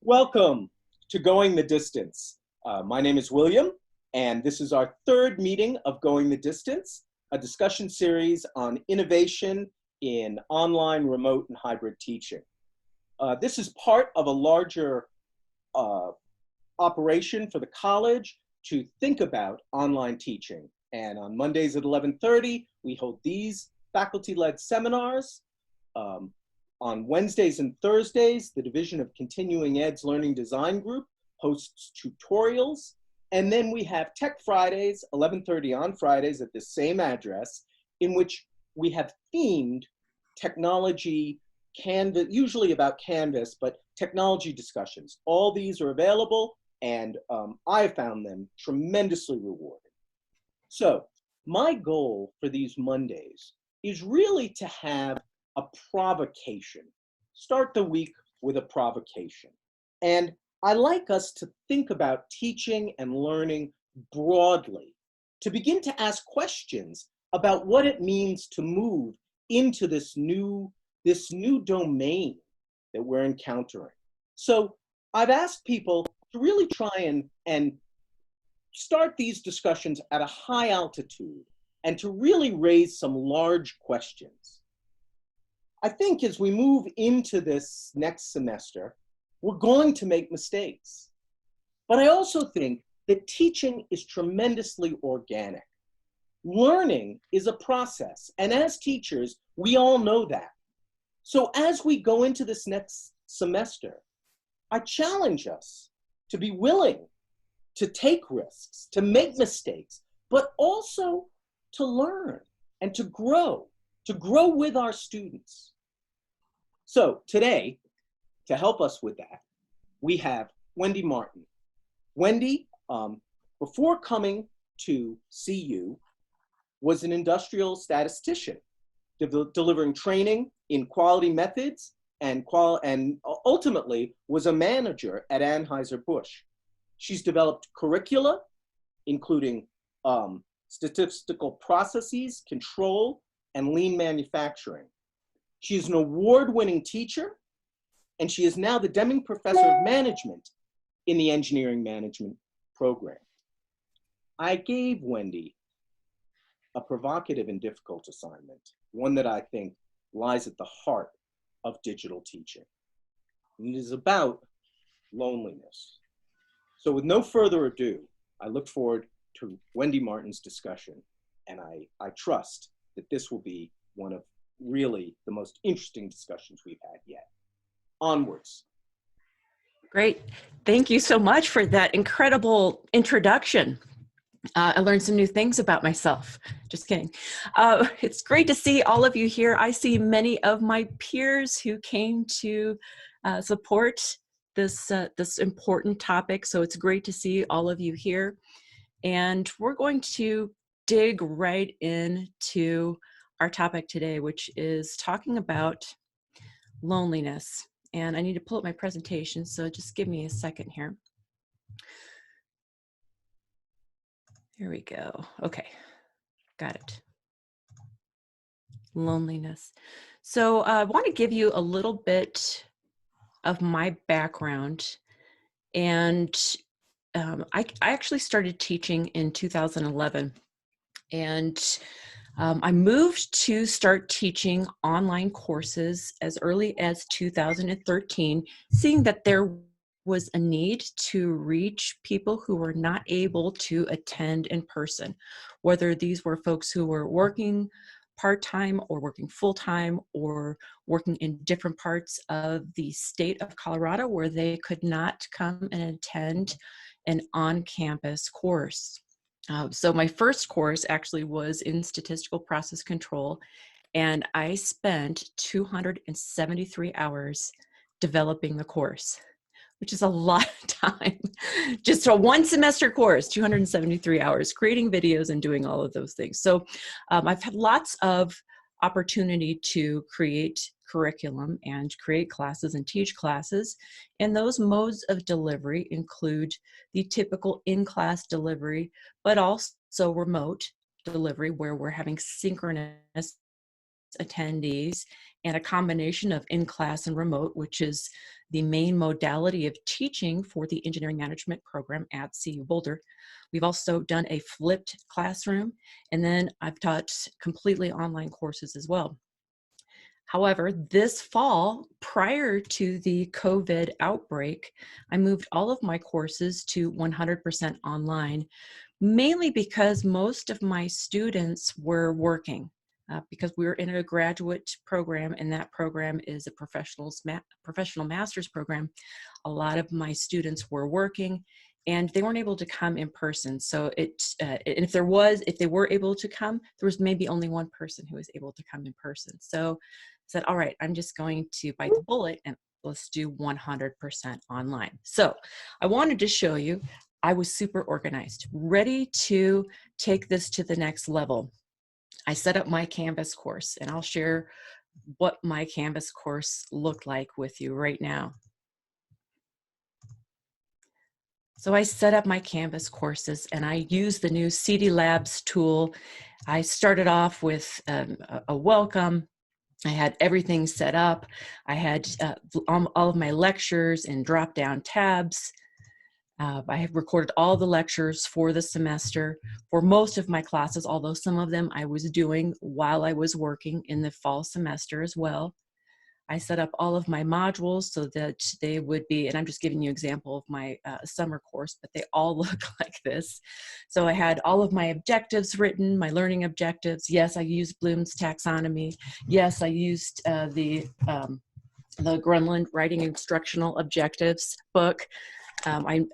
Welcome to Going the Distance. My name is William, and this is our third meeting of Going the Distance, a discussion series on innovation in online, remote, and hybrid teaching. This is part of a larger operation for the college to think about online teaching. And on Mondays at 11:30, we hold these faculty-led seminars. On Wednesdays and Thursdays, the Division of Continuing Ed's Learning Design Group hosts tutorials. And then we have Tech Fridays, 11:30 on Fridays at the same address, in which we have themed technology, usually about Canvas, but technology discussions. All these are available, and I found them tremendously rewarding. So my goal for these Mondays is really to have a provocation. Start the week with a provocation. And I like us to think about teaching and learning broadly, to begin to ask questions about what it means to move into this new domain that we're encountering. So I've asked people to really try and start these discussions at a high altitude and to really raise some large questions. I think as we move into this next semester, we're going to make mistakes. But I also think that teaching is tremendously organic. Learning is a process, and as teachers, we all know that. So as we go into this next semester, I challenge us to be willing to take risks, to make mistakes, but also to learn and to grow with our students. So today, to help us with that, we have Wendy Martin. Wendy, before coming to CU, was an industrial statistician, delivering training in quality methods and ultimately was a manager at Anheuser-Busch. She's developed curricula, including statistical processes, control, and lean manufacturing. She is an award-winning teacher, and she is now the Deming Professor of Management in the Engineering Management program. I gave Wendy a provocative and difficult assignment, one that I think lies at the heart of digital teaching. And it is about loneliness. So with no further ado, I look forward to Wendy Martin's discussion, and I trust that this will be one of really the most interesting discussions we've had yet. Onwards. Great. Thank you so much for that incredible introduction. I learned some new things about myself. Just kidding. It's great to see all of you here. I see many of my peers who came to support this important topic. So it's great to see all of you here. And we're going to dig right into our topic today, which is talking about loneliness. And I need to pull up my presentation, so just give me a second here. Here we go. Okay, got it. Loneliness. So I want to give you a little bit of my background. And I actually started teaching in 2011. And I moved to start teaching online courses as early as 2013, seeing that there was a need to reach people who were not able to attend in person, whether these were folks who were working part-time or working full-time or working in different parts of the state of Colorado where they could not come and attend an on-campus course. So my first course actually was in statistical process control, and I spent 273 hours developing the course, which is a lot of time. Just a one semester course, 273 hours, creating videos and doing all of those things. So I've had lots of opportunity to create curriculum and create classes and teach classes. And those modes of delivery include the typical in-class delivery, but also remote delivery where we're having synchronous attendees, and a combination of in-class and remote, which is the main modality of teaching for the engineering management program at CU Boulder. We've also done a flipped classroom, and then I've taught completely online courses as well. However, this fall, prior to the COVID outbreak, I moved all of my courses to 100% online, mainly because most of my students were working. Because we were in a graduate program, and that program is a professional master's program. A lot of my students were working, and they weren't able to come in person. So and if they were able to come, there was maybe only one person who was able to come in person. So I said, all right, I'm just going to bite the bullet and let's do 100% online. So I wanted to show you, I was super organized, ready to take this to the next level. I set up my Canvas course, and I'll share what my Canvas course looked like with you right now. So I set up my Canvas courses, and I used the new CD Labs tool. I started off with a welcome. I had everything set up. I had all of my lectures in drop-down tabs. I have recorded all the lectures for the semester for most of my classes, although some of them I was doing while I was working in the fall semester as well. I set up all of my modules so that they would be, and I'm just giving you an example of my summer course, but they all look like this. So I had all of my objectives written, my learning objectives. Yes, I used Bloom's taxonomy. Yes, I used the Grunland Writing Instructional Objectives book. I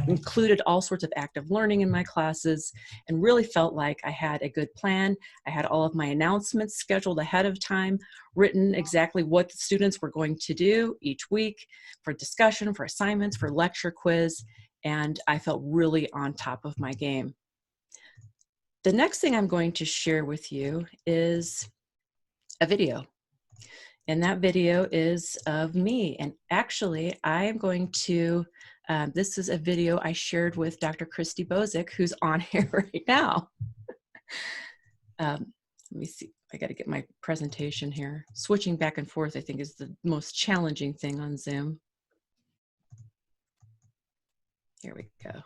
included all sorts of active learning in my classes and really felt like I had a good plan. I had all of my announcements scheduled ahead of time, written exactly what the students were going to do each week for discussion, for assignments, for lecture quiz, and I felt really on top of my game. The next thing I'm going to share with you is a video. And that video is of me. And actually, I am going to, this is a video I shared with Dr. Christy Bozick, who's on here right now. Let me see, I got to get my presentation here. Switching back and forth, I think, is the most challenging thing on Zoom. Here we go.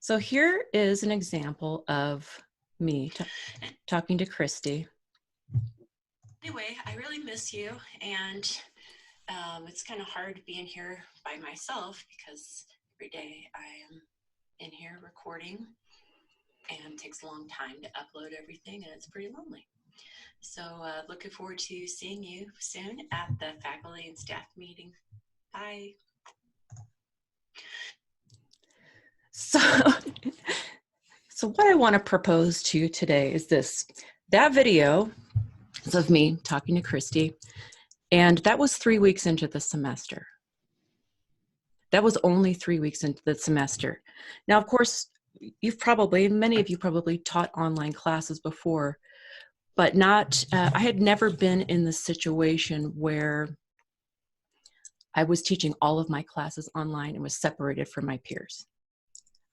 So here is an example of me talking to Christy. Anyway, I really miss you, and it's kind of hard being here by myself because every day I am in here recording, and it takes a long time to upload everything, and it's pretty lonely. So looking forward to seeing you soon at the faculty and staff meeting. Bye. So what I want to propose to you today is this. That video is of me talking to Christy, and that was 3 weeks into the semester. That was only 3 weeks into the semester. Now, of course, many of you probably taught online classes before, but not, I had never been in the situation where I was teaching all of my classes online and was separated from my peers.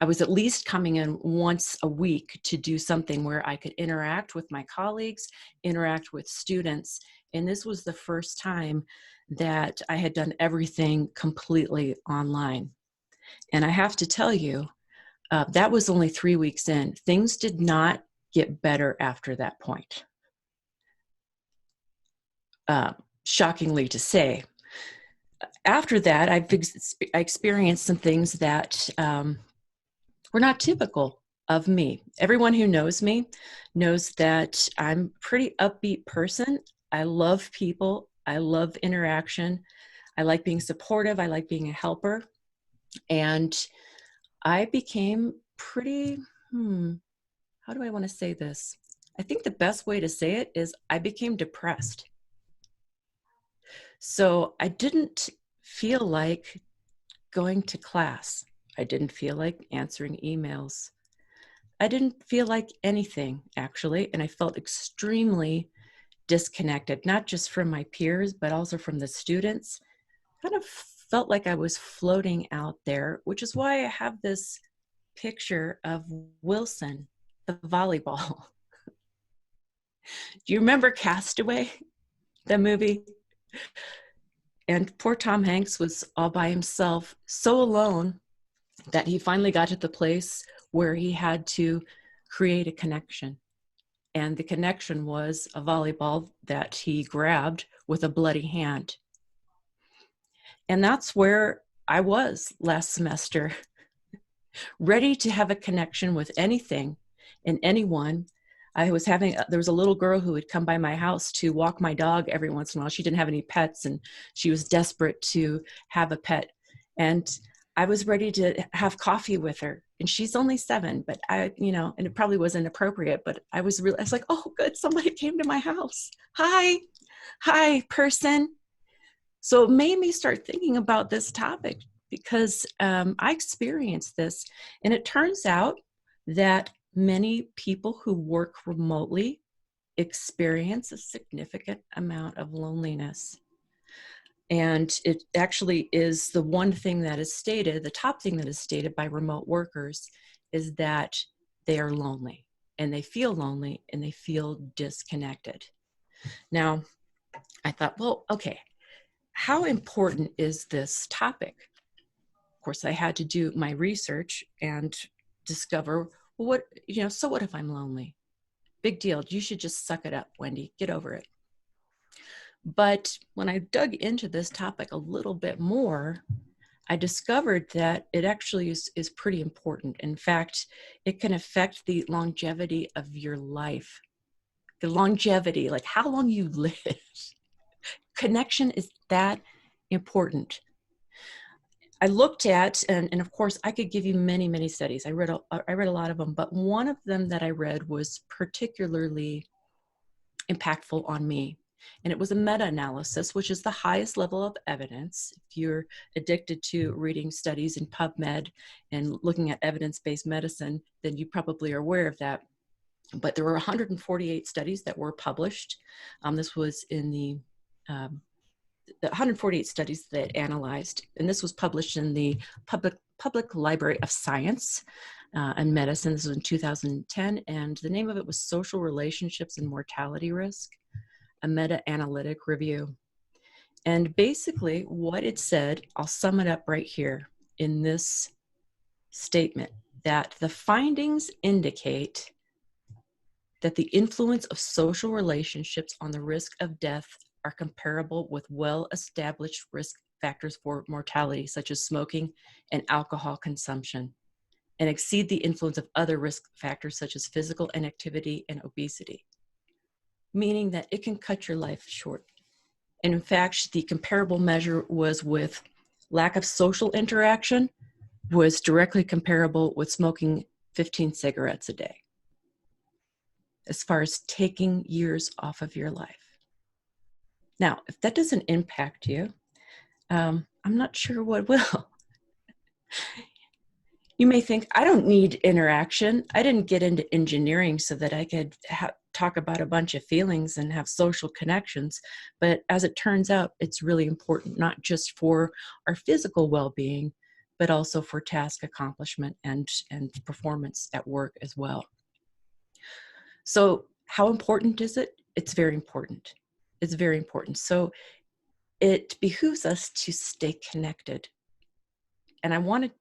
I was at least coming in once a week to do something where I could interact with my colleagues, interact with students. And this was the first time that I had done everything completely online. And I have to tell you, that was only 3 weeks in. Things did not get better after that point. Shockingly to say. After that, I experienced some things that were not typical of me. Everyone who knows me knows that I'm a pretty upbeat person. I love people. I love interaction. I like being supportive. I like being a helper. And I became pretty, how do I want to say this? I think the best way to say it is I became depressed. So I didn't feel like going to class. I didn't feel like answering emails. I didn't feel like anything, actually, and I felt extremely disconnected, not just from my peers, but also from the students. Kind of felt like I was floating out there, which is why I have this picture of Wilson, the volleyball. Do you remember Castaway, the movie? And poor Tom Hanks was all by himself, so alone that he finally got to the place where he had to create a connection. And the connection was a volleyball that he grabbed with a bloody hand. And that's where I was last semester, ready to have a connection with anything and anyone. There was a little girl who would come by my house to walk my dog every once in a while. She didn't have any pets and she was desperate to have a pet. And I was ready to have coffee with her. And she's only 7, but and it probably wasn't appropriate, but I was like, oh, good. Somebody came to my house. Hi, person. So it made me start thinking about this topic because I experienced this. And it turns out that many people who work remotely experience a significant amount of loneliness. And it actually is the one thing that is stated, the top thing that is stated by remote workers is that they are lonely and they feel lonely and they feel disconnected. Now, I thought, well, okay, how important is this topic? Of course, I had to do my research and discover, well, so what if I'm lonely? Big deal. You should just suck it up, Wendy. Get over it. But when I dug into this topic a little bit more, I discovered that it actually is pretty important. In fact, it can affect the longevity of your life. The longevity, like how long you live. Connection is that important. I looked at, and of course, I could give you many, many studies. I read a lot of them, but one of them that I read was particularly impactful on me. And it was a meta-analysis, which is the highest level of evidence. If you're addicted to reading studies in PubMed and looking at evidence-based medicine, then you probably are aware of that. But there were 148 studies that were published. This was in the 148 studies that analyzed, and this was published in the Public Library of Science and Medicine. This was in 2010, and the name of it was Social Relationships and Mortality Risk, a meta-analytic review. And basically what it said, I'll sum it up right here in this statement, that the findings indicate that the influence of social relationships on the risk of death are comparable with well-established risk factors for mortality, such as smoking and alcohol consumption, and exceed the influence of other risk factors such as physical inactivity and obesity, meaning that it can cut your life short. And in fact, the comparable measure was with lack of social interaction was directly comparable with smoking 15 cigarettes a day, as far as taking years off of your life. Now, if that doesn't impact you, I'm not sure what will. You may think, I don't need interaction. I didn't get into engineering so that I could talk about a bunch of feelings and have social connections. But as it turns out, it's really important, not just for our physical well-being, but also for task accomplishment and performance at work as well. So how important is it? It's very important. It's very important. So it behooves us to stay connected. And I want to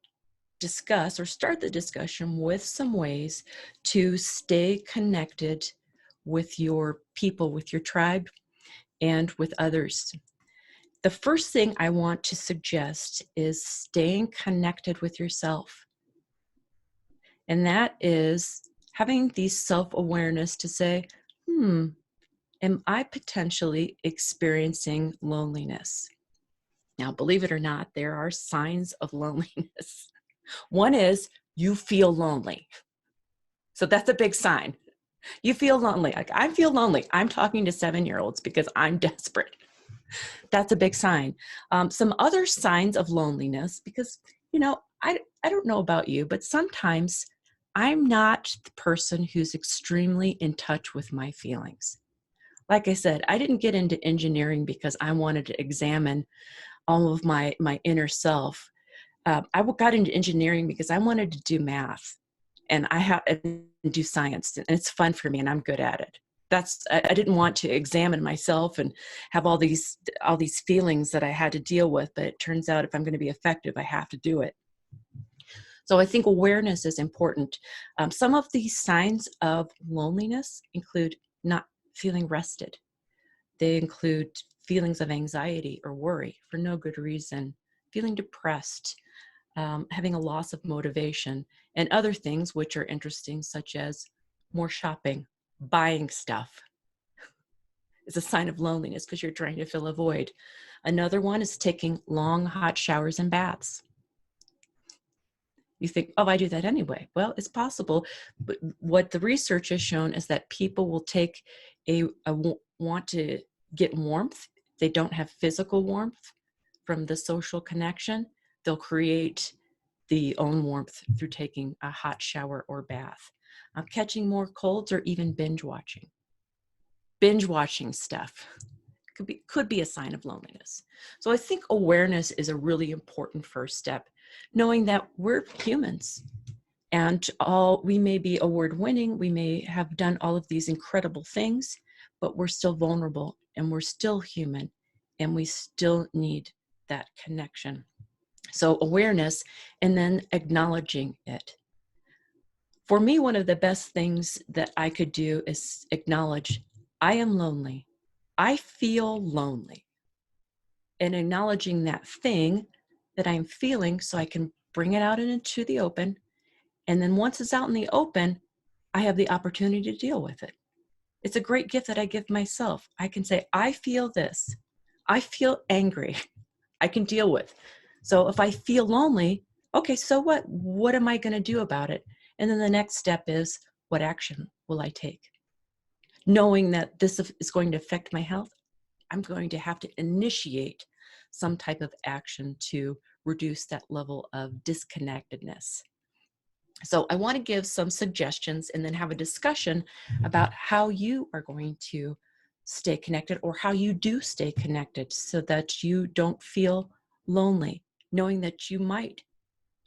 discuss or start the discussion with some ways to stay connected with your people, with your tribe, and with others. The first thing I want to suggest is staying connected with yourself. And that is having the self-awareness to say, am I potentially experiencing loneliness? Now, believe it or not, there are signs of loneliness. One is you feel lonely. So that's a big sign. You feel lonely. Like I feel lonely. I'm talking to 7-year-olds because I'm desperate. That's a big sign. Some other signs of loneliness, because, I don't know about you, but sometimes I'm not the person who's extremely in touch with my feelings. Like I said, I didn't get into engineering because I wanted to examine all of my inner self. I got into engineering because I wanted to do math and and do science, and it's fun for me and I'm good at it. I didn't want to examine myself and have all these feelings that I had to deal with, but it turns out if I'm going to be effective, I have to do it. So I think awareness is important. Some of these signs of loneliness include not feeling rested. They include feelings of anxiety or worry for no good reason, feeling depressed, having a loss of motivation, and other things which are interesting, such as more shopping, buying stuff. Is a sign of loneliness because you're trying to fill a void. Another one is taking long hot showers and baths. You think, oh, I do that anyway. Well, it's possible, but what the research has shown is that people will take want to get warmth. They don't have physical warmth from the social connection. They'll create the own warmth through taking a hot shower or bath. Catching more colds or even binge watching. Binge watching stuff could be a sign of loneliness. So I think awareness is a really important first step, knowing that we're humans and we may be award winning, we may have done all of these incredible things, but we're still vulnerable and we're still human and we still need that connection. So awareness and then acknowledging it. For me, one of the best things that I could do is acknowledge I am lonely. I feel lonely. And acknowledging that thing that I'm feeling so I can bring it out into the open. And then once it's out in the open, I have the opportunity to deal with it. It's a great gift that I give myself. I can say, I feel this. I feel angry. I can deal with. So if I feel lonely, okay, so what? What am I going to do about it? And then the next step is, what action will I take? Knowing that this is going to affect my health, I'm going to have to initiate some type of action to reduce that level of disconnectedness. So I want to give some suggestions and then have a discussion about how you are going to stay connected or how you do stay connected so that you don't feel lonely, knowing that you might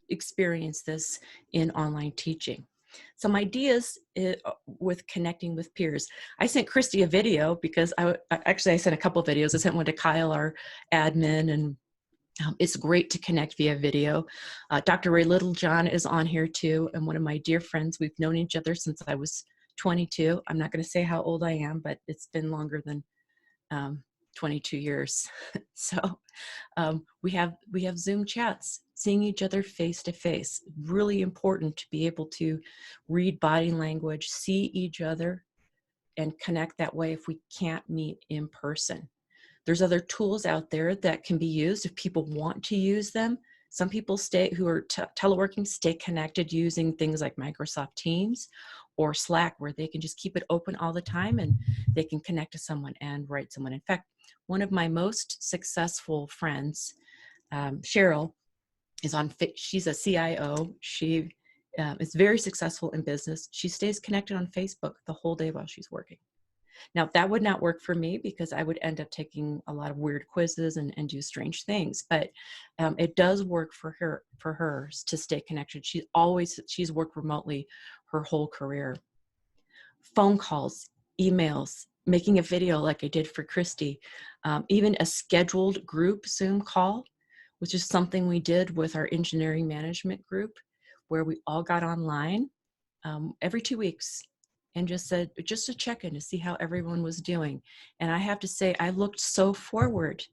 experience this in online teaching. Some ideas with connecting with peers. I sent Christy a video because I sent a couple of videos. I sent one to Kyle, our admin, and it's great to connect via video. Dr. Ray Littlejohn is on here too, and one of my dear friends. We've known each other since I was 22. I'm not going to say how old I am, but it's been longer than 22 years. So we have Zoom chats, seeing each other face to face. Really important to be able to read body language, see each other, and connect that way if we can't meet in person. There's other tools out there that can be used if people want to use them. Some people who are teleworking stay connected using things like Microsoft Teams or Slack, where they can just keep it open all the time and they can connect to someone and write someone. In fact, one of my most successful friends, Cheryl, she's a CIO. She is very successful in business. She stays connected on Facebook the whole day while she's working. Now, that would not work for me because I would end up taking a lot of weird quizzes and do strange things, but it does work for her to stay connected. She's worked remotely her whole career. Phone calls, emails, making a video like I did for Christy, even a scheduled group Zoom call, which is something we did with our engineering management group, where we all got online every 2 weeks and just to check in to see how everyone was doing. And I have to say, I looked so forward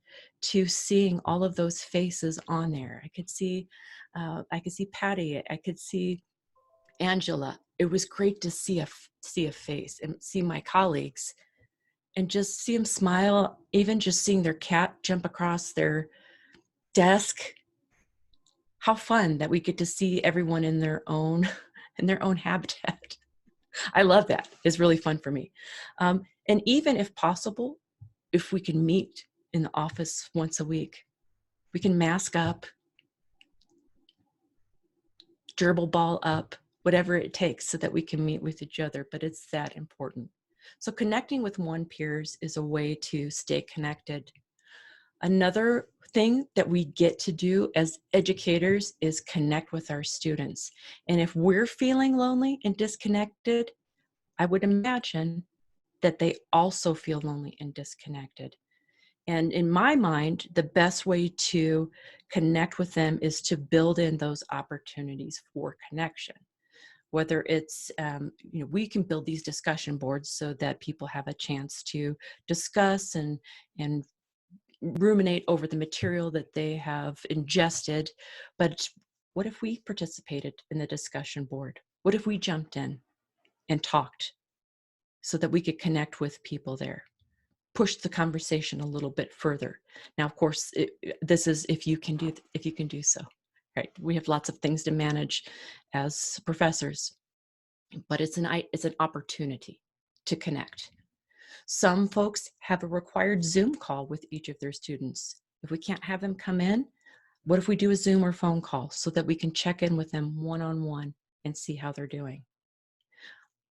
to seeing all of those faces on there. I could see Patty, I could see Angela. It was great to see a face and see my colleagues and just see them smile, even just seeing their cat jump across their desk. How fun that we get to see everyone in their own habitat. I love that. It's really fun for me. And even if possible, if we can meet in the office once a week, we can mask up, gerbil ball up, whatever it takes so that we can meet with each other, but it's that important. So connecting with peers is a way to stay connected. Another thing that we get to do as educators is connect with our students. And if we're feeling lonely and disconnected, I would imagine that they also feel lonely and disconnected. And in my mind, the best way to connect with them is to build in those opportunities for connection. Whether it's, we can build these discussion boards so that people have a chance to discuss and ruminate over the material that they have ingested. But what if we participated in the discussion board? What if we jumped in and talked so that we could connect with people there? Push the conversation a little bit further. Now, of course, this is if you can do so, right? We have lots of things to manage as professors, but it's an opportunity to connect. Some folks have a required Zoom call with each of their students. If we can't have them come in, what if we do a Zoom or phone call so that we can check in with them one-on-one and see how they're doing?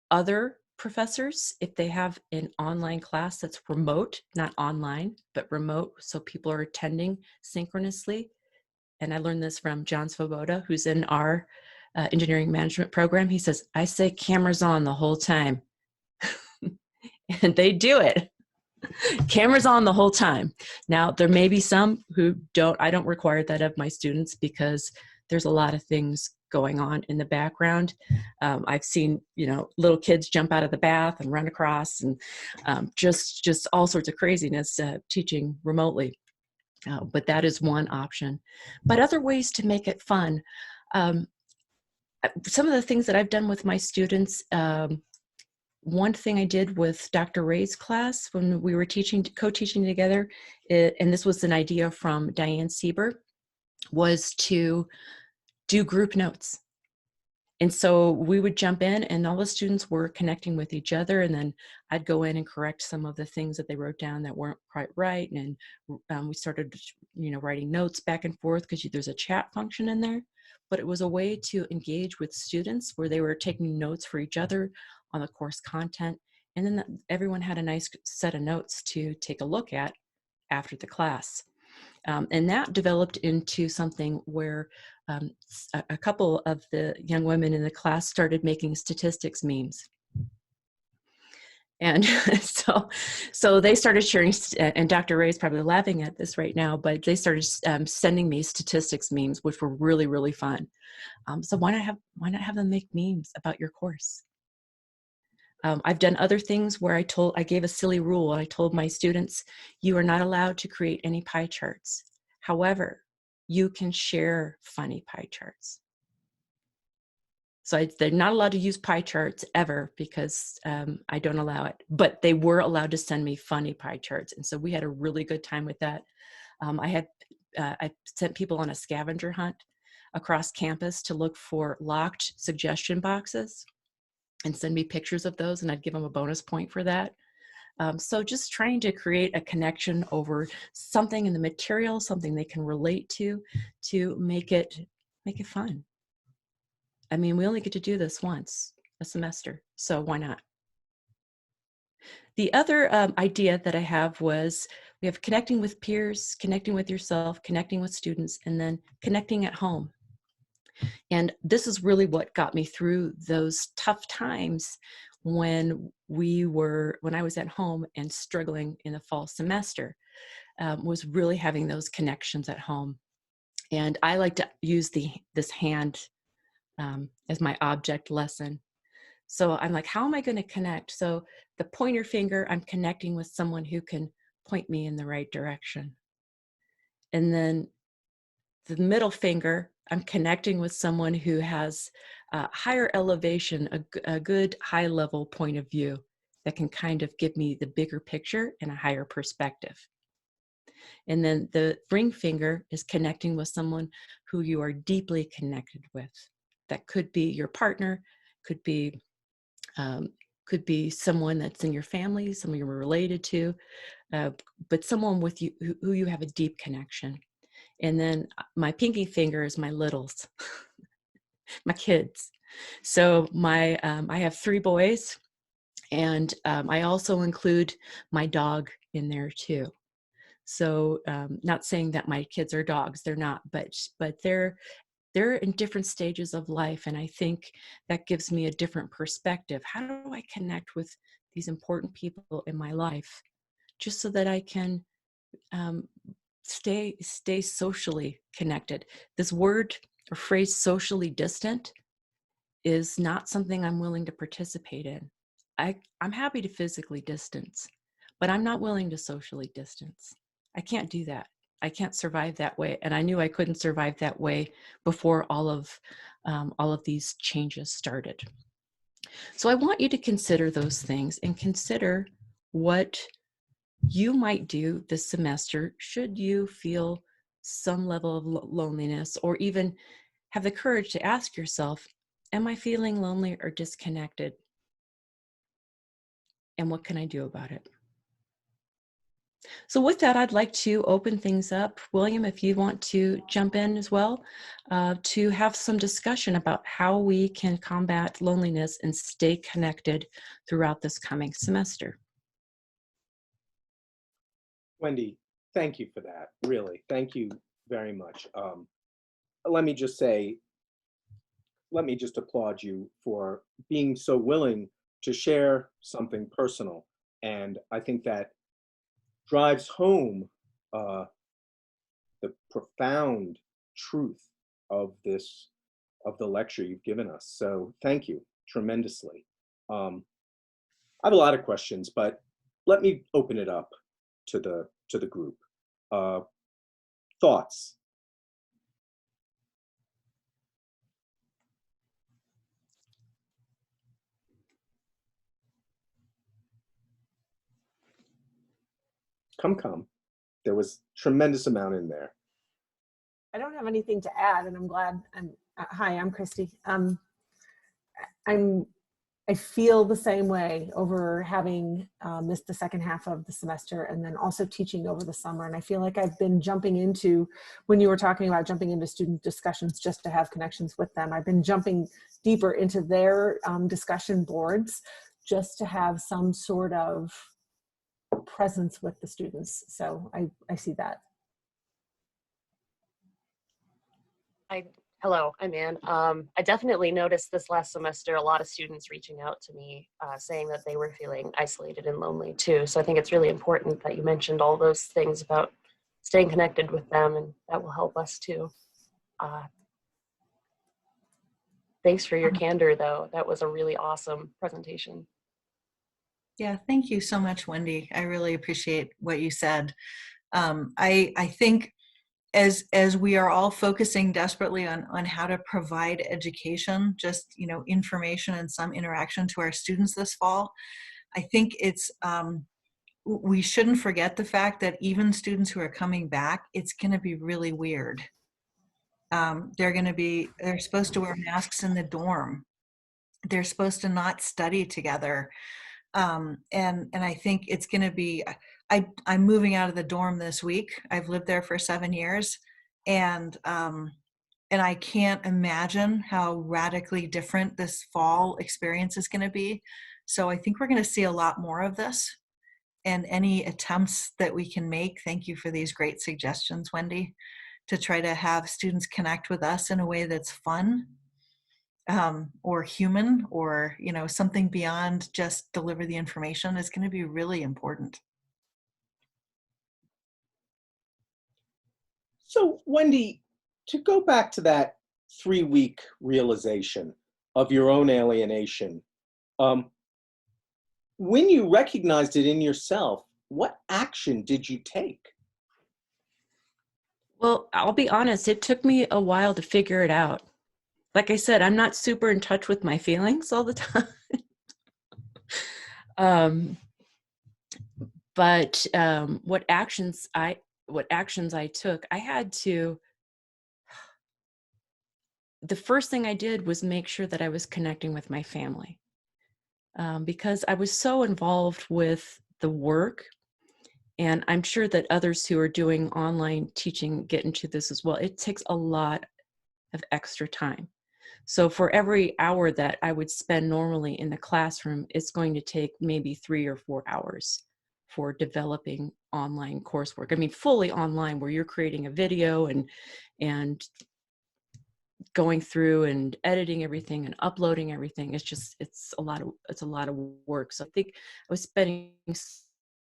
Other professors, if they have an online class that's remote, not online, but remote, so people are attending synchronously. And I learned this from John Svoboda, who's in our engineering management program. He says, I say cameras on the whole time. And they do it. Cameras on the whole time. Now, there may be some who I don't require that of my students because there's a lot of things going on in the background. I've seen, little kids jump out of the bath and run across and just all sorts of craziness teaching remotely. But that is one option. But other ways to make it fun. Some of the things that I've done with my students, one thing I did with Dr. Ray's class when we were co-teaching together, and this was an idea from Diane Sieber, was to do group notes. And so we would jump in and all the students were connecting with each other, and then I'd go in and correct some of the things that they wrote down that weren't quite right. And we started, writing notes back and forth because there's a chat function in there. But it was a way to engage with students where they were taking notes for each other on the course content. And then everyone had a nice set of notes to take a look at after the class. And that developed into something where a couple of the young women in the class started making statistics memes. And so they started sharing, and Dr. Ray is probably laughing at this right now, but they started sending me statistics memes, which were really, really fun. So why not have them make memes about your course? I've done other things where I gave a silly rule. I told my students, you are not allowed to create any pie charts. However, you can share funny pie charts. So they're not allowed to use pie charts ever because I don't allow it, but they were allowed to send me funny pie charts. And so we had a really good time with that. I sent people on a scavenger hunt across campus to look for locked suggestion boxes and send me pictures of those, and I'd give them a bonus point for that. So just trying to create a connection over something in the material, something they can relate to make it fun. I mean, we only get to do this once a semester, so why not? The other idea that I have was we have connecting with peers, connecting with yourself, connecting with students, and then connecting at home. And this is really what got me through those tough times when I was at home and struggling in the fall semester, was really having those connections at home. And I like to use this hand as my object lesson. So I'm like, how am I going to connect? So the pointer finger, I'm connecting with someone who can point me in the right direction. And then the middle finger, I'm connecting with someone who has a higher elevation, a good high level point of view that can kind of give me the bigger picture and a higher perspective. And then the ring finger is connecting with someone who you are deeply connected with. That could be your partner, could be someone that's in your family, someone you're related to, but someone with you who you have a deep connection. And then my pinky finger is my littles, my kids. So I have 3 boys, and I also include my dog in there too. So not saying that my kids are dogs, they're not, but they're in different stages of life. And I think that gives me a different perspective. How do I connect with these important people in my life, just so that I can stay socially connected. This word or phrase socially distant is not something I'm willing to participate in. I'm happy to physically distance, but I'm not willing to socially distance. I can't do that. I can't survive that way. And I knew I couldn't survive that way before all of these changes started. So I want you to consider those things and consider what you might do this semester should you feel some level of loneliness, or even have the courage to ask yourself, am I feeling lonely or disconnected? And what can I do about it? So with that, I'd like to open things up. William, if you want to jump in as well, to have some discussion about how we can combat loneliness and stay connected throughout this coming semester. Wendy, thank you for that. Really, thank you very much. Let me just say, let me just applaud you for being so willing to share something personal. And I think that drives home the profound truth of the lecture you've given us. So thank you tremendously. I have a lot of questions, but let me open it up to the group. Thoughts? Come. There was tremendous amount in there. I don't have anything to add, and I'm glad. Hi, I'm Christy. I feel the same way over having missed the second half of the semester, and then also teaching over the summer. And I feel like I've been jumping into, when you were talking about jumping into student discussions just to have connections with them, I've been jumping deeper into their discussion boards just to have some sort of presence with the students. So I see that. Hello, I'm Ann. I definitely noticed this last semester a lot of students reaching out to me saying that they were feeling isolated and lonely too. So I think it's really important that you mentioned all those things about staying connected with them, and that will help us too. Thanks for your candor though. That was a really awesome presentation. Yeah, thank you so much, Wendy. I really appreciate what you said. I think as we are all focusing desperately on how to provide education, just information and some interaction to our students this fall, I think it's we shouldn't forget the fact that even students who are coming back, it's going to be really weird. They're supposed to wear masks in the dorm. They're supposed to not study together. And I think it's going to be, I'm moving out of the dorm this week. I've lived there for 7 years, and I can't imagine how radically different this fall experience is going to be. So I think we're going to see a lot more of this, and any attempts that we can make. Thank you for these great suggestions, Wendy, to try to have students connect with us in a way that's fun. Or human, or something beyond just deliver the information is going to be really important. So Wendy, to go back to that 3-week realization of your own alienation, when you recognized it in yourself, what action did you take? Well, I'll be honest, it took me a while to figure it out. Like I said, I'm not super in touch with my feelings all the time. But what actions I took, the first thing I did was make sure that I was connecting with my family, because I was so involved with the work, and I'm sure that others who are doing online teaching get into this as well. It takes a lot of extra time. So for every hour that I would spend normally in the classroom, it's going to take maybe 3 or 4 hours for developing online coursework. I mean, fully online, where you're creating a video and going through and editing everything and uploading everything. It's a lot of work. So I think I was spending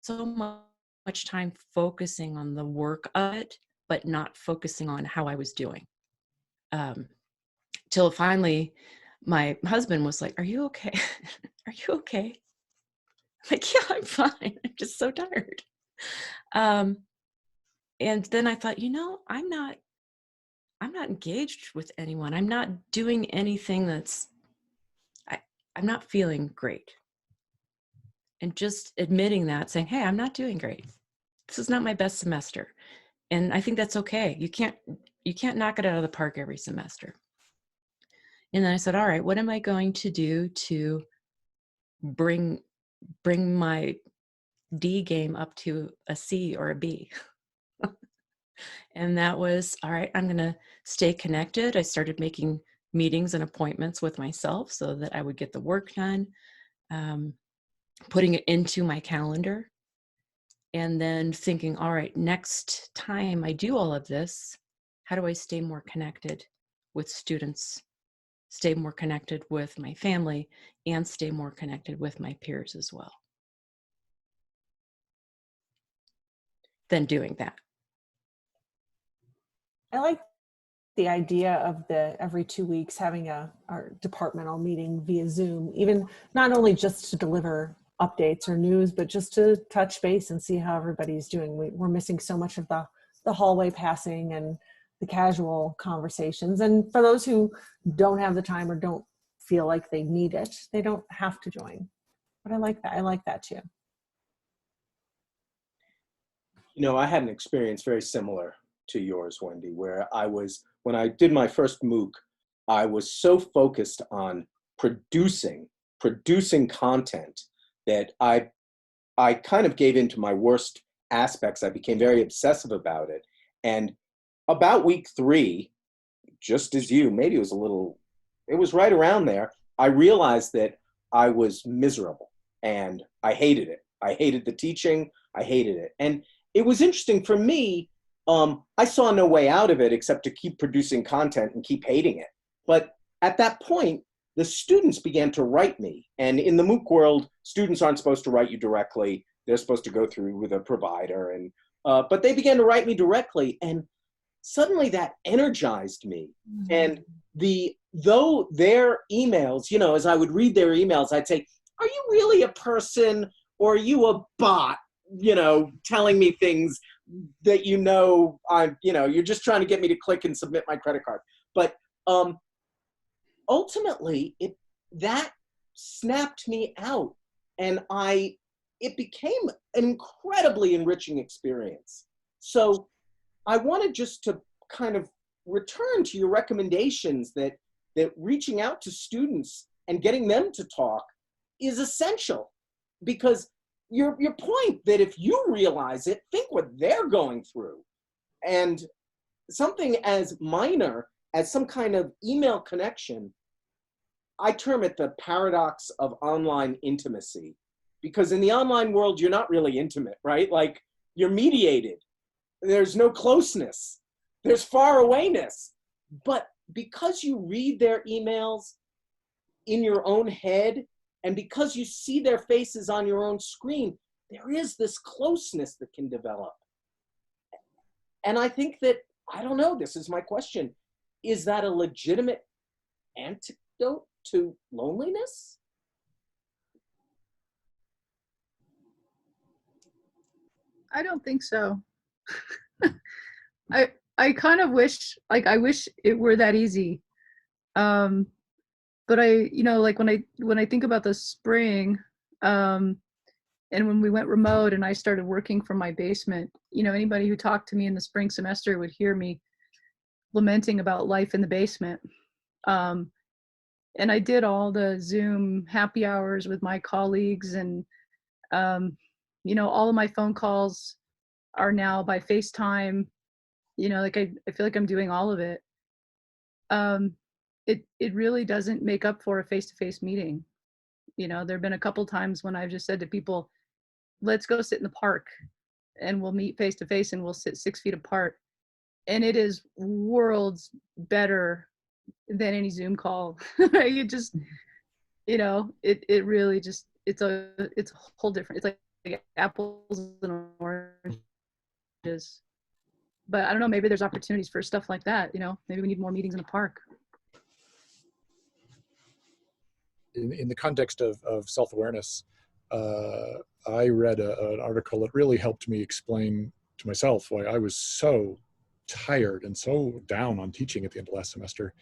so much time focusing on the work of it, but not focusing on how I was doing. Till finally my husband was like, "Are you okay? Are you okay?" I'm like, "Yeah, I'm fine. I'm just so tired." And then I thought, I'm not engaged with anyone. I'm not doing anything I'm not feeling great. And just admitting that, saying, "Hey, I'm not doing great. This is not my best semester." And I think that's okay. You can't knock it out of the park every semester. And then I said, "All right, what am I going to do to bring my D game up to a C or a B?" And that was, all right, I'm going to stay connected. I started making meetings and appointments with myself so that I would get the work done, putting it into my calendar, and then thinking, all right, next time I do all of this, how do I stay more connected with students, stay more connected with my family, and stay more connected with my peers as well? Then doing that. I like the idea of the every 2 weeks having our departmental meeting via Zoom, even not only just to deliver updates or news, but just to touch base and see how everybody's doing. We're missing so much of the hallway passing and the casual conversations. And for those who don't have the time or don't feel like they need it, they don't have to join. But I like that. I like that too. I had an experience very similar to yours, Wendy, where when I did my first MOOC, I was so focused on producing content that I kind of gave into my worst aspects. I became very obsessive about it. And about week 3, just as you, maybe it was right around there, I realized that I was miserable and I hated it. I hated the teaching. I hated it. And it was interesting for me. I saw no way out of it except to keep producing content and keep hating it. But at that point, the students began to write me. And in the MOOC world, students aren't supposed to write you directly. They're supposed to go through with a provider. But they began to write me directly. And suddenly that energized me. Mm-hmm. And though their emails, as I would read their emails, I'd say, "Are you really a person or are you a bot, telling me things that you're just trying to get me to click and submit my credit card?" But ultimately, that snapped me out, and it became an incredibly enriching experience. So I wanted just to kind of return to your recommendations that reaching out to students and getting them to talk is essential, because your point that if you realize it, think what they're going through. And something as minor as some kind of email connection, I term it the paradox of online intimacy, because in the online world, you're not really intimate, right? Like, you're mediated. There's no closeness. There's far awayness. But because you read their emails in your own head, and because you see their faces on your own screen, there is this closeness that can develop. And I think that, I don't know, this is my question, is that a legitimate antidote to loneliness? I don't think so. I kind of wish, I wish it were that easy. But when I think about the spring, and when we went remote and I started working from my basement, anybody who talked to me in the spring semester would hear me lamenting about life in the basement. And I did all the Zoom happy hours with my colleagues, and all of my phone calls are now by FaceTime. I feel like I'm doing all of it. It really doesn't make up for a face-to-face meeting. There've been a couple times when I've just said to people, "Let's go sit in the park and we'll meet face-to-face and we'll sit 6 feet apart." And it is worlds better than any Zoom call. You just, you know, it really just, it's a whole different, it's like apples and oranges. But I don't know, maybe there's opportunities for stuff like that, you know, maybe we need more meetings in the park. In the context of self-awareness, I read an article that really helped me explain to myself why I was so tired and so down on teaching at the end of last semester.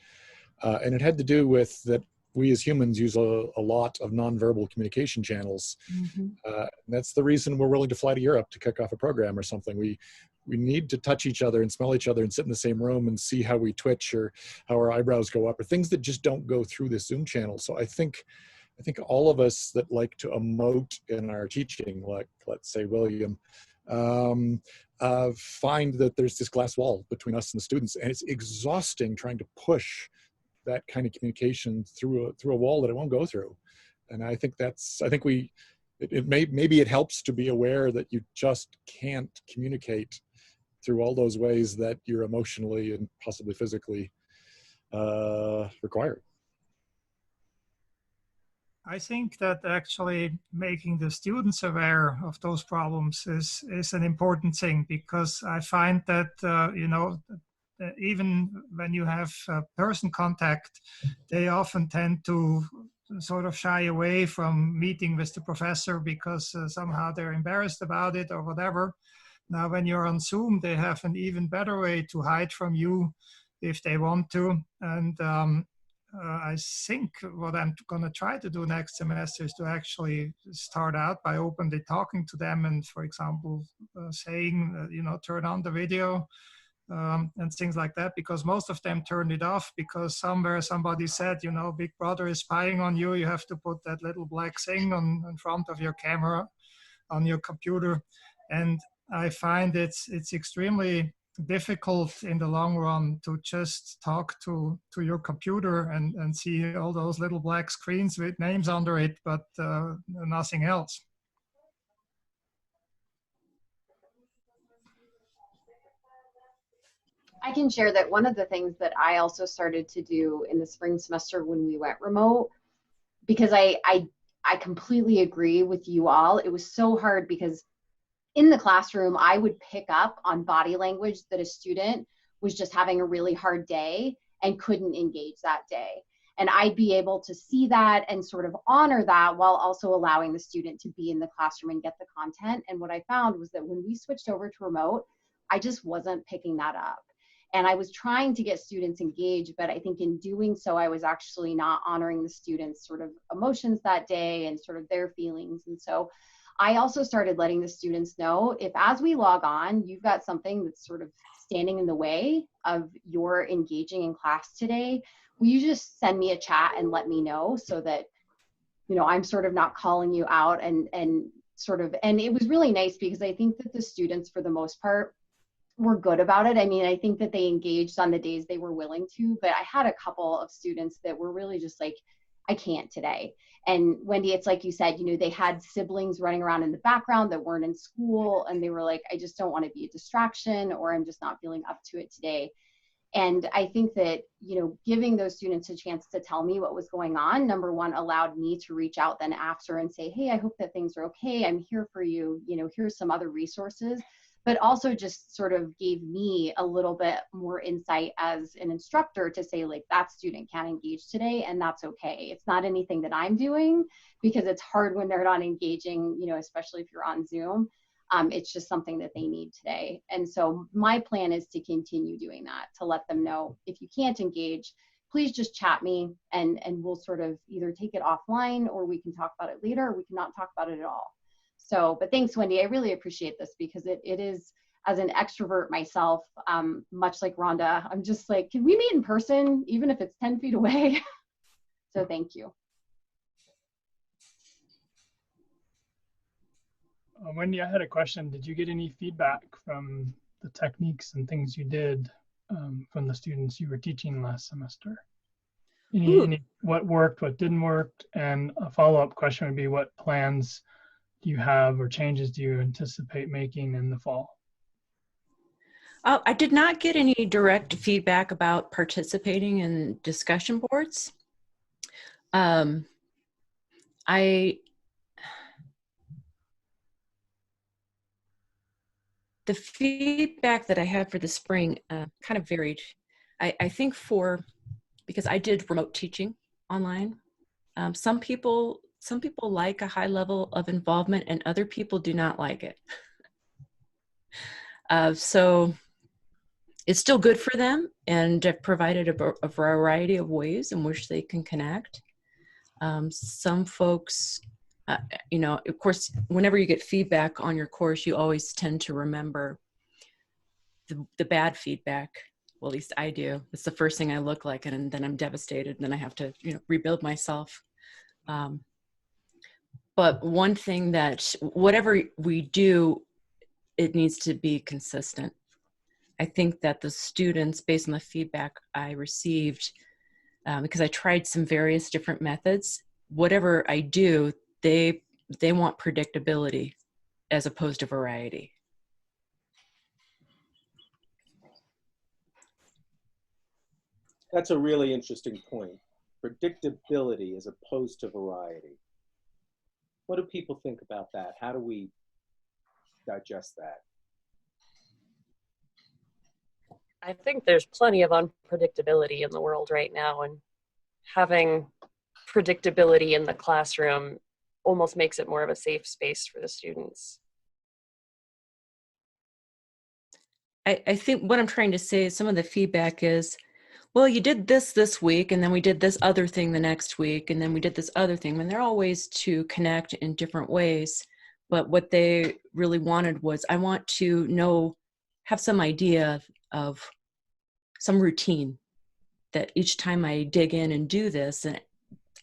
And it had to do with that we as humans use a lot of nonverbal communication channels. And that's the reason we're willing to fly to Europe to kick off a program or something. We need to touch each other and smell each other and sit in the same room and see how we twitch or how our eyebrows go up, or things that just don't go through this Zoom channel. So I think all of us that like to emote in our teaching, like let's say William, find that there's this glass wall between us and the students, and it's exhausting trying to push that kind of communication through a wall that it won't go through. And I think maybe it helps to be aware that you just can't communicate through all those ways that you're emotionally and possibly physically required. I think that actually making the students aware of those problems is an important thing, because I find that, you know, even when you have person contact, they often tend to sort of shy away from meeting with the professor because somehow they're embarrassed about it or whatever. Now, when you're on Zoom, they have an even better way to hide from you if they want to. And I think what I'm going to try to do next semester is to actually start out by openly talking to them and, for example, saying, you know, turn on the video and things like that, because most of them turned it off because somewhere somebody said, you know, Big Brother is spying on you. You have to put that little black thing in front of your camera on your computer. And I find it's extremely difficult in the long run to just talk to your computer and see all those little black screens with names under it, but nothing else. I can share that one of the things that I also started to do in the spring semester when we went remote, because I completely agree with you all. It was so hard because in the classroom, I would pick up on body language that a student was just having a really hard day and couldn't engage that day. And I'd be able to see that and sort of honor that while also allowing the student to be in the classroom and get the content. And what I found was that when we switched over to remote, I just wasn't picking that up. And I was trying to get students engaged, but I think in doing so, I was actually not honoring the students' sort of emotions that day and sort of their feelings. And so I also started letting the students know, if as we log on, you've got something that's sort of standing in the way of your engaging in class today, will you just send me a chat and let me know, so that, you know, I'm sort of not calling you out and it was really nice because I think that the students, for the most part, were good about it. I mean, I think that they engaged on the days they were willing to, but I had a couple of students that were really just like, I can't today. And Wendy, it's like you said, you know, they had siblings running around in the background that weren't in school, and they were like, I just don't want to be a distraction, or I'm just not feeling up to it today. And I think that, you know, giving those students a chance to tell me what was going on, number one, allowed me to reach out then after and say, hey, I hope that things are okay. I'm here for you. You know, here's some other resources. But also just sort of gave me a little bit more insight as an instructor to say, like, that student can't engage today, and that's okay. It's not anything that I'm doing, because it's hard when they're not engaging, you know, especially if you're on Zoom. It's just something that they need today. And so my plan is to continue doing that, to let them know, if you can't engage, please just chat me, and we'll sort of either take it offline, or we can talk about it later, or we cannot talk about it at all. So, but thanks, Wendy. I really appreciate this, because it is, as an extrovert myself, much like Rhonda, I'm just like, can we meet in person, even if it's 10 feet away? So thank you. Wendy, I had a question. Did you get any feedback from the techniques and things you did from the students you were teaching last semester? Any what worked, what didn't work? And a follow-up question would be, what plans do you have, or changes do you anticipate making in the fall? I did not get any direct feedback about participating in discussion boards. The feedback that I had for the spring kind of varied. I think because I did remote teaching online, some people like a high level of involvement and other people do not like it. So it's still good for them, and I've provided a variety of ways in which they can connect. Some folks, of course, whenever you get feedback on your course, you always tend to remember the bad feedback. Well, at least I do. It's the first thing I look like, and then I'm devastated, and then I have to, rebuild myself. But one thing that whatever we do, it needs to be consistent. I think that the students, based on the feedback I received, because I tried some various different methods, whatever I do, they want predictability as opposed to variety. That's a really interesting point. Predictability as opposed to variety. What do people think about that? How do we digest that? I think there's plenty of unpredictability in the world right now, and having predictability in the classroom almost makes it more of a safe space for the students. I think what I'm trying to say is some of the feedback is, well, you did this week, and then we did this other thing the next week, and then we did this other thing. And there are all ways to connect in different ways. But what they really wanted was, I want to have some idea of some routine that each time I dig in and do this, and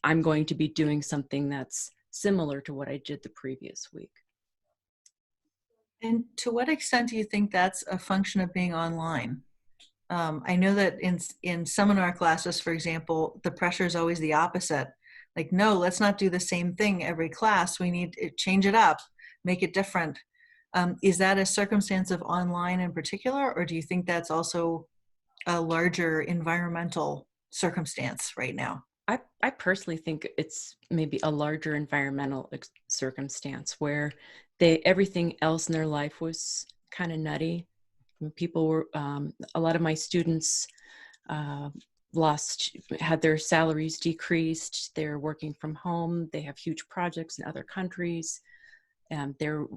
I'm going to be doing something that's similar to what I did the previous week. And to what extent do you think that's a function of being online? I know that in seminar classes, for example, the pressure is always the opposite. Like, no, let's not do the same thing every class. We need to change it up, make it different. Is that a circumstance of online in particular, or do you think that's also a larger environmental circumstance right now? I personally think it's maybe a larger environmental circumstance where everything else in their life was kind of nutty. People were, a lot of my students had their salaries decreased. They're working from home. They have huge projects in other countries. They're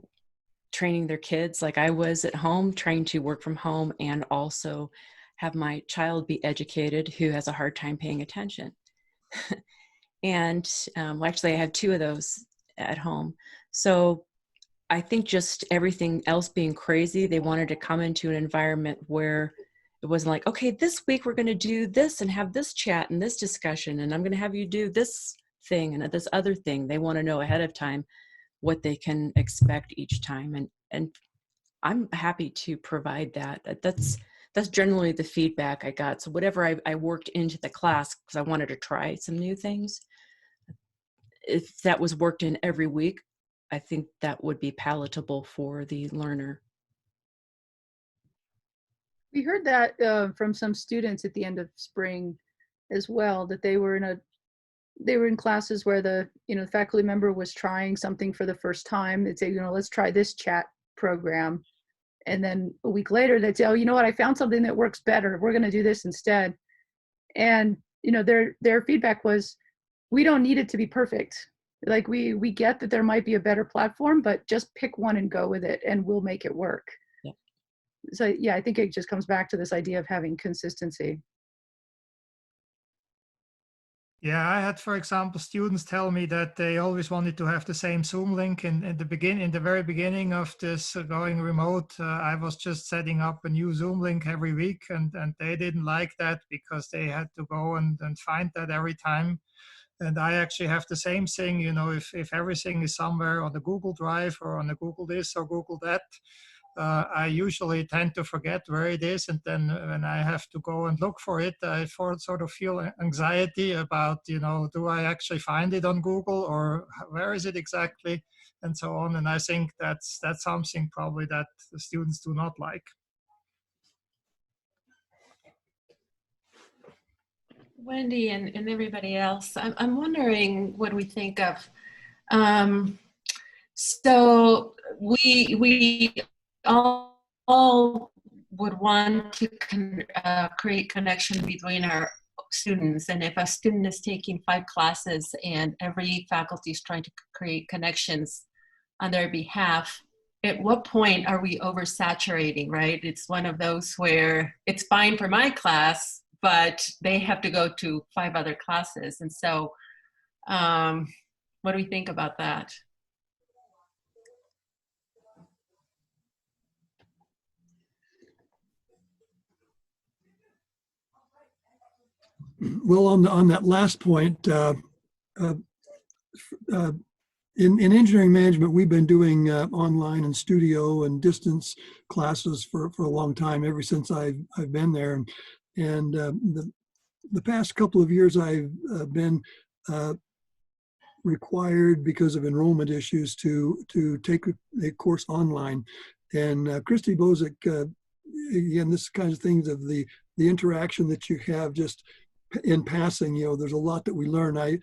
training their kids like I was at home, trying to work from home and also have my child be educated who has a hard time paying attention. And actually I had two of those at home. So I think just everything else being crazy, they wanted to come into an environment where it wasn't like, okay, this week we're going to do this and have this chat and this discussion, and I'm going to have you do this thing and this other thing. They want to know ahead of time what they can expect each time. And I'm happy to provide that. That's generally the feedback I got. So whatever I worked into the class, because I wanted to try some new things, if that was worked in every week, I think that would be palatable for the learner. We heard that from some students at the end of spring as well, that they were in classes where the faculty member was trying something for the first time. They'd say, let's try this chat program. And then a week later, they'd say, oh, you know what? I found something that works better. We're going to do this instead. And, their feedback was, we don't need it to be perfect. Like we get that there might be a better platform, but just pick one and go with it and we'll make it work. Yeah. So yeah, I think it just comes back to this idea of having consistency. Yeah, I had, for example, students tell me that they always wanted to have the same Zoom link. In the very beginning of this going remote, I was just setting up a new Zoom link every week, and they didn't like that because they had to go and find that every time. And I actually have the same thing, if everything is somewhere on the Google Drive or on the Google this or Google that, I usually tend to forget where it is. And then when I have to go and look for it, I sort of feel anxiety about, do I actually find it on Google or where is it exactly? And so on. And I think that's something probably that the students do not like. Wendy and everybody else, I'm wondering what we think of. Um, so we all would want to create connection between our students. And if a student is taking 5 classes and every faculty is trying to create connections on their behalf, at what point are we oversaturating, right? It's one of those where it's fine for my class, but they have to go to 5 other classes. And so what do we think about that? Well, on that last point, in engineering management, we've been doing online and studio and distance classes for a long time, ever since I've been there. And the past couple of years, I've been required, because of enrollment issues, to take a course online. And Christy Bozick, again, this kind of things of the interaction that you have just in passing, there's a lot that we learn. I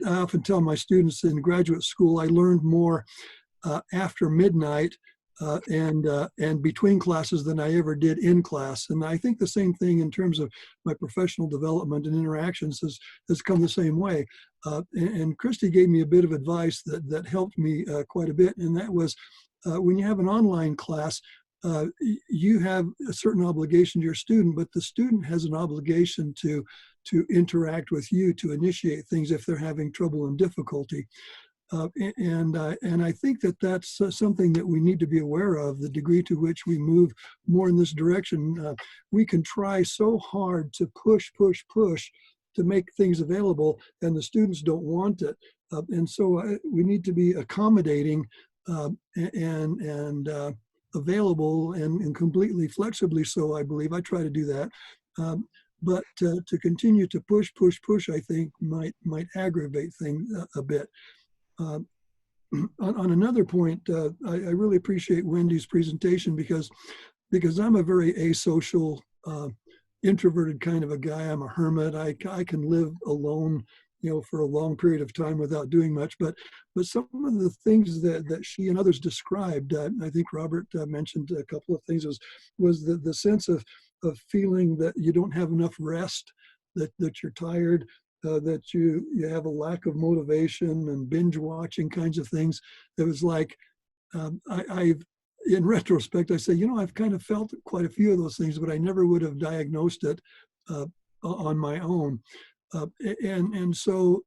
often tell my students in graduate school, I learned more after midnight and between classes than I ever did in class. And I think the same thing in terms of my professional development and interactions has come the same way. And Christy gave me a bit of advice that helped me quite a bit. And that was when you have an online class, you have a certain obligation to your student, but the student has an obligation to interact with you, to initiate things if they're having trouble and difficulty. And I think that's something that we need to be aware of, the degree to which we move more in this direction. We can try so hard to push to make things available, and the students don't want it. And so we need to be accommodating and available and completely flexibly so, I believe. I try to do that. But to continue to push, I think might aggravate things a bit. On another point, I really appreciate Wendy's presentation because I'm a very asocial, introverted kind of a guy. I'm a hermit. I can live alone, for a long period of time without doing much. But some of the things that she and others described, I think Robert mentioned a couple of things, was the sense of feeling that you don't have enough rest, that you're tired, that you have a lack of motivation and binge watching kinds of things. It was like, I've in retrospect, I say, I've kind of felt quite a few of those things, but I never would have diagnosed it on my own. And so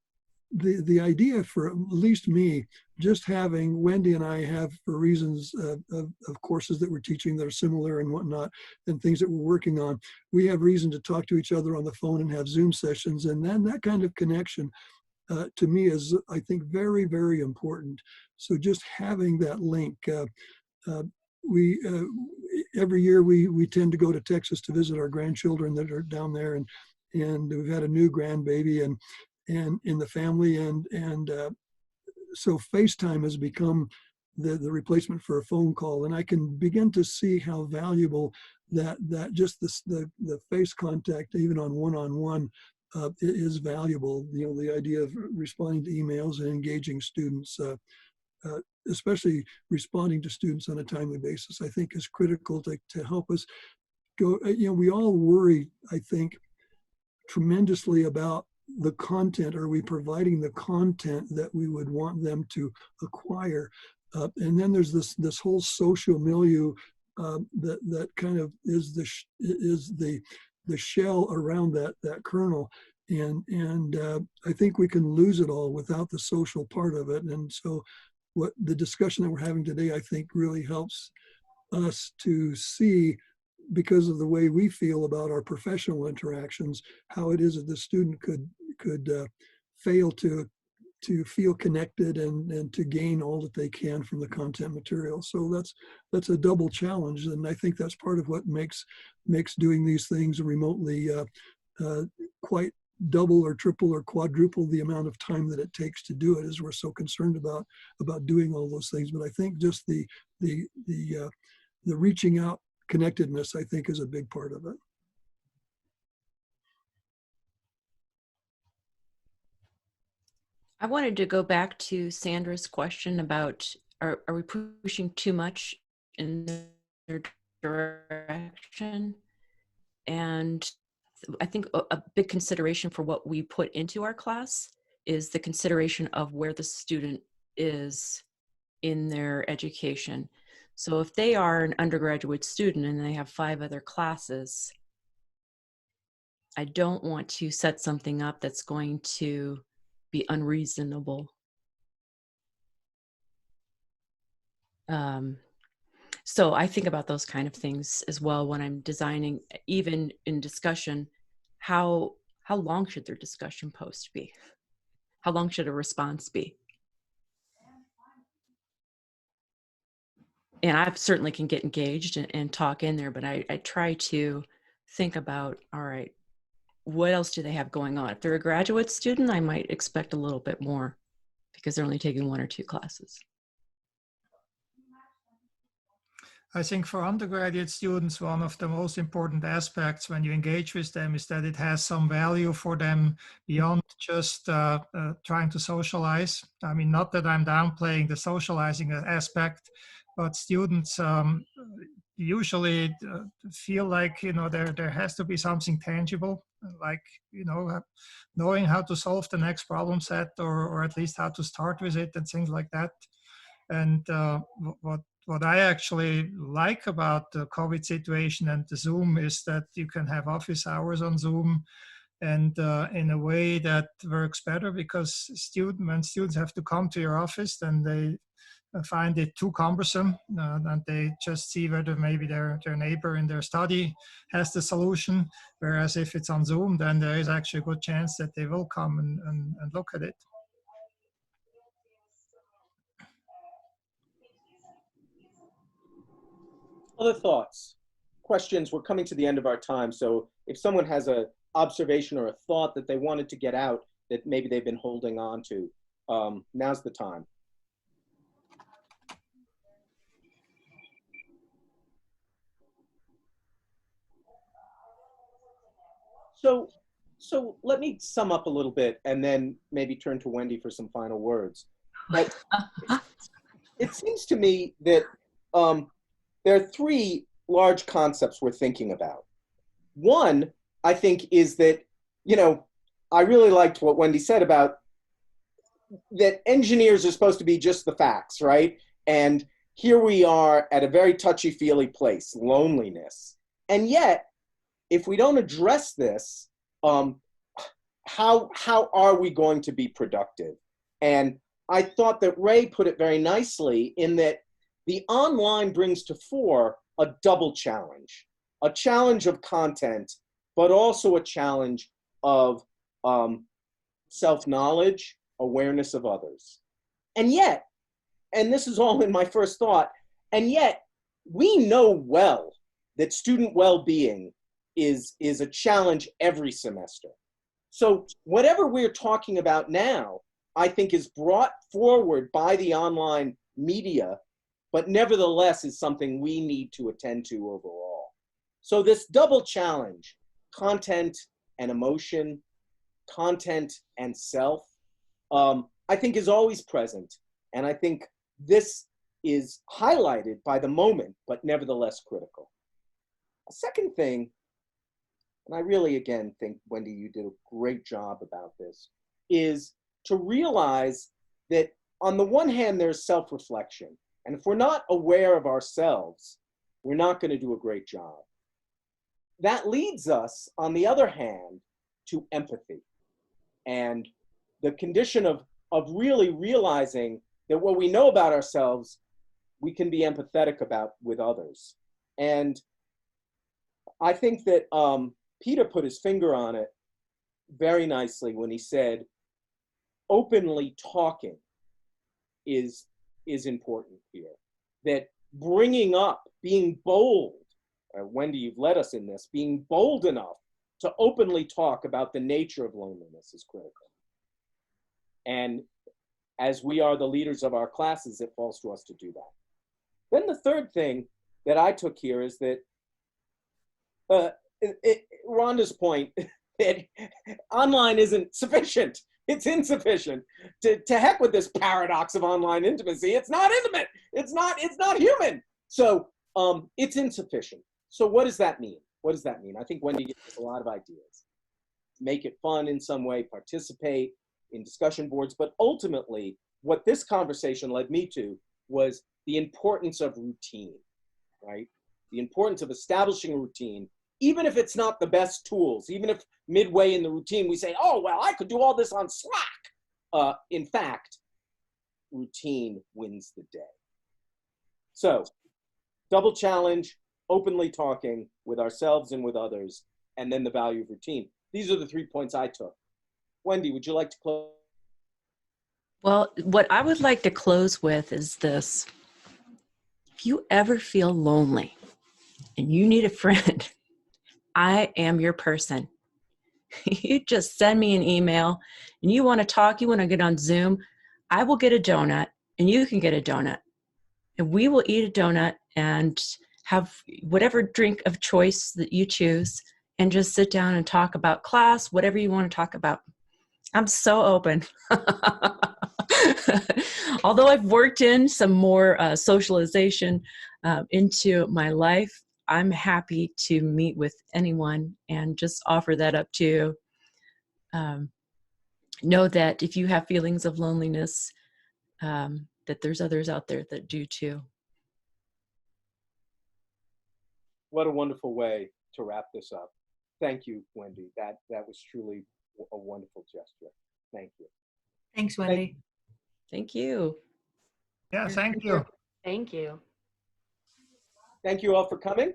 the idea, for at least me, just having Wendy and I have, for reasons of courses that we're teaching that are similar and whatnot, and things that we're working on, we have reason to talk to each other on the phone and have Zoom sessions. And then that kind of connection to me is, I think, very, very important. So just having that link. We every year we tend to go to Texas to visit our grandchildren that are down there, and we've had a new grandbaby and in the family, and so FaceTime has become the replacement for a phone call, and I can begin to see how valuable that just the face contact, even on one-on-one, is valuable. The idea of responding to emails and engaging students, especially responding to students on a timely basis, I think is critical to help us go. We all worry, I think, tremendously about the content. Are we providing the content that we would want them to acquire? And then there's this whole social milieu that kind of is the shell around that kernel. And I think we can lose it all without the social part of it. And so what the discussion that we're having today, I think, really helps us to see, because of the way we feel about our professional interactions, how it is that the student could fail to feel connected and to gain all that they can from the content material. So that's a double challenge, and I think that's part of what makes doing these things remotely quite double or triple or quadruple the amount of time that it takes to do it, as we're so concerned about doing all those things. But I think just the reaching out connectedness, I think, is a big part of it. I wanted to go back to Sandra's question about are we pushing too much in their direction? And I think a big consideration for what we put into our class is the consideration of where the student is in their education. So if they are an undergraduate student and they have 5 other classes, I don't want to set something up that's going to be unreasonable. So I think about those kind of things as well when I'm designing, even in discussion. How long should their discussion post be? How long should a response be? And I certainly can get engaged and talk in there, but I try to think about, all right, what else do they have going on? If they're a graduate student, I might expect a little bit more because they're only taking 1 or 2 classes. I think for undergraduate students, one of the most important aspects when you engage with them is that it has some value for them beyond just trying to socialize. I mean, not that I'm downplaying the socializing aspect, but students usually feel like, you know, there has to be something tangible, like, you know, knowing how to solve the next problem set, or at least how to start with it and things like that. And what I actually like about the COVID situation and the Zoom is that you can have office hours on Zoom, and in a way that works better, because when students have to come to your office, then they find it too cumbersome, and they just see whether maybe their neighbor in their study has the solution. Whereas if it's on Zoom, then there is actually a good chance that they will come and look at it. Other thoughts, questions? We're coming to the end of our time. So if someone has an observation or a thought that they wanted to get out that maybe they've been holding on to, now's the time. So let me sum up a little bit and then maybe turn to Wendy for some final words. But it seems to me that there are 3 large concepts we're thinking about. One, I think, is that, you know, I really liked what Wendy said about that engineers are supposed to be just the facts, right? And here we are at a very touchy-feely place, loneliness. And yet, if we don't address this, how are we going to be productive? And I thought that Ray put it very nicely in that the online brings to fore a double challenge, a challenge of content, but also a challenge of self-knowledge, awareness of others. And yet, and this is all in my first thought, and yet we know well that student well-being is a challenge every semester. So whatever we're talking about now, I think is brought forward by the online media, but nevertheless is something we need to attend to overall. So this double challenge, content and emotion, content and self, I think is always present. And I think this is highlighted by the moment, but nevertheless critical. A second thing, and I really, again, think, Wendy, you did a great job about this, is to realize that on the one hand, there's self-reflection. And if we're not aware of ourselves, we're not going to do a great job. That leads us, on the other hand, to empathy and the condition of really realizing that what we know about ourselves, we can be empathetic about with others. And I think that Peter put his finger on it very nicely when he said, openly talking is important here. That bringing up, being bold, Wendy, you've led us in this, being bold enough to openly talk about the nature of loneliness is critical. And as we are the leaders of our classes, it falls to us to do that. Then the third thing that I took here is that Rhonda's point that online isn't sufficient. It's insufficient. To heck with this paradox of online intimacy. It's not intimate. It's not human. So it's insufficient. So what does that mean? What does that mean? I think Wendy gives us a lot of ideas. Make it fun in some way, participate in discussion boards, but ultimately what this conversation led me to was the importance of routine, right? The importance of establishing a routine, even if it's not the best tools, even if midway in the routine we say, oh, well, I could do all this on Slack. In fact, routine wins the day. So, double challenge, openly talking with ourselves and with others, and then the value of routine. These are the 3 points I took. Wendy, would you like to close? Well, what I would like to close with is this. If you ever feel lonely and you need a friend, I am your person. You just send me an email and you want to talk, you want to get on Zoom, I will get a donut and you can get a donut. And we will eat a donut and have whatever drink of choice that you choose and just sit down and talk about class, whatever you want to talk about. I'm so open. Although I've worked in some more socialization into my life, I'm happy to meet with anyone and just offer that up to you. Know that if you have feelings of loneliness, that there's others out there that do too. What a wonderful way to wrap this up. Thank you, Wendy. That was truly a wonderful gesture. Thank you. Thanks, Wendy. Thank you. Yeah, thank you. Thank you. Thank you all for coming.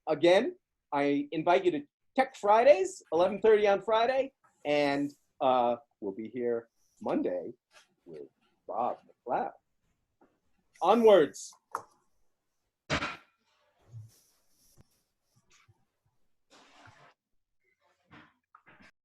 Again, I invite you to Tech Fridays, 11:30 on Friday, and we'll be here Monday with Bob McLeod. Onwards.